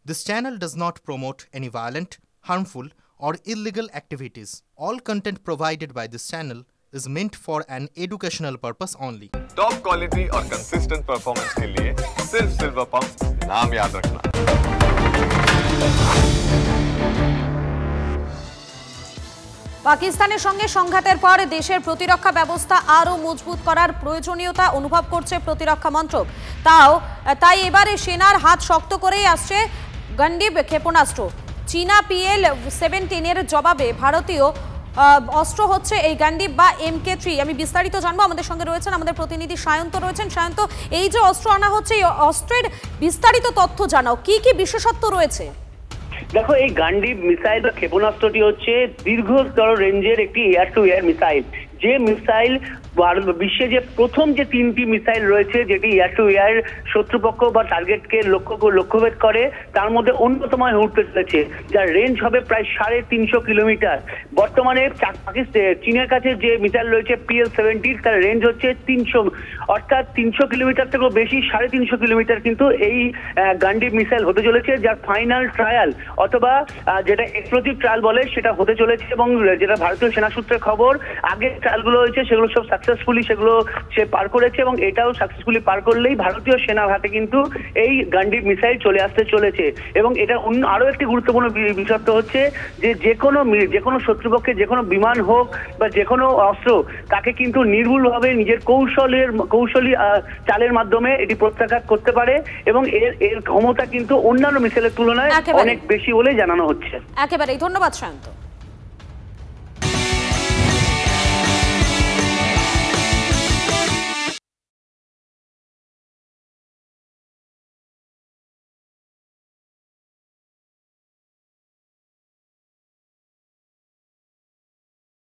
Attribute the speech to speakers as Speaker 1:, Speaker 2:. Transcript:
Speaker 1: This channel does not promote any violent, harmful, or illegal activities. All content provided by this channel is meant for an educational purpose only.
Speaker 2: Top quality और consistent performance के लिए सिर्फ silver pump नाम याद रखना।
Speaker 3: পাকিস্তানের সঙ্গে সংঘাতের পর দেশের প্রতিরক্ষা ব্যবস্থা আরও মজবুত করার প্রয়োজনীয়তা অনুভব করছে প্রতিরক্ষা মন্ত্রক। তাই এবারে সেনার হাত শক্ত করেই আসছে গন্ডিব ক্ষেপণাস্ত্র। চীনা PL-17 এর জবাবে ভারতীয় অস্ত্র হচ্ছে এই গন্ডিব বা MK3। আমি বিস্তারিত জানবো, আমাদের সঙ্গে রয়েছেন আমাদের প্রতিনিধি সায়ন্ত রয়েছেন। সায়ন্ত, এই যে অস্ত্র আনা হচ্ছে, এই অস্ত্রের বিস্তারিত তথ্য জানাও, কি কি বিশেষত্ব রয়েছে?
Speaker 4: দেখো, এই গান্ডিব মিসাইল বা ক্ষেপণাস্ত্রটি হচ্ছে দীর্ঘতর রেঞ্জের একটি এয়ার টু এয়ার মিসাইল। যে মিসাইল বিশ্বে যে প্রথম যে 3টি মিসাইল রয়েছে যেটি এয়ার টু এয়ার শত্রুপক্ষ বা টার্গেটকে লক্ষ্যভেদ করে, তার মধ্যে অন্যতম হয়ে উঠতে চলেছে, যার রেঞ্জ হবে প্রায় 350 কিলোমিটার। বর্তমানে চীনের কাছে যে মিসাইল রয়েছে PL-17, তার রেঞ্জ হচ্ছে 300, অর্থাৎ 300 কিলোমিটার থেকেও বেশি, 350 কিলোমিটার কিন্তু এই গান্ডিব মিসাইল হতে চলেছে, যার ফাইনাল ট্রায়াল অথবা যেটা এক্সপ্লোজিভ ট্রায়াল বলে সেটা হতে চলেছে। এবং যেটা ভারতীয় সেনা সূত্রে খবর, আগে ট্রায়ালগুলো হয়েছে সেগুলো সব সাকসেসফুলি সেগুলো সে পার করেছে, এবং এটাও সাকসেসফুলি পার করলেই ভারতীয় সেনার হাতে কিন্তু এই গান্ডিব মিসাইল চলে আসতে চলেছে। এবং এটা আরো একটি গুরুত্বপূর্ণ বিষয় হচ্ছে যে যে কোনো শত্রুপক্ষের যে কোনো বিমান হোক বা যে কোনো অস্ত্র, তাকে কিন্তু নির্ভুলভাবে নিজের কৌশলী চালের মাধ্যমে এটি প্রত্যাঘাত করতে পারে, এবং এর ক্ষমতা কিন্তু অন্যান্য মিসাইলের তুলনায় অনেক বেশি বলে জানানো হচ্ছে।
Speaker 3: একেবারেই ধন্যবাদ সায়ন্ত।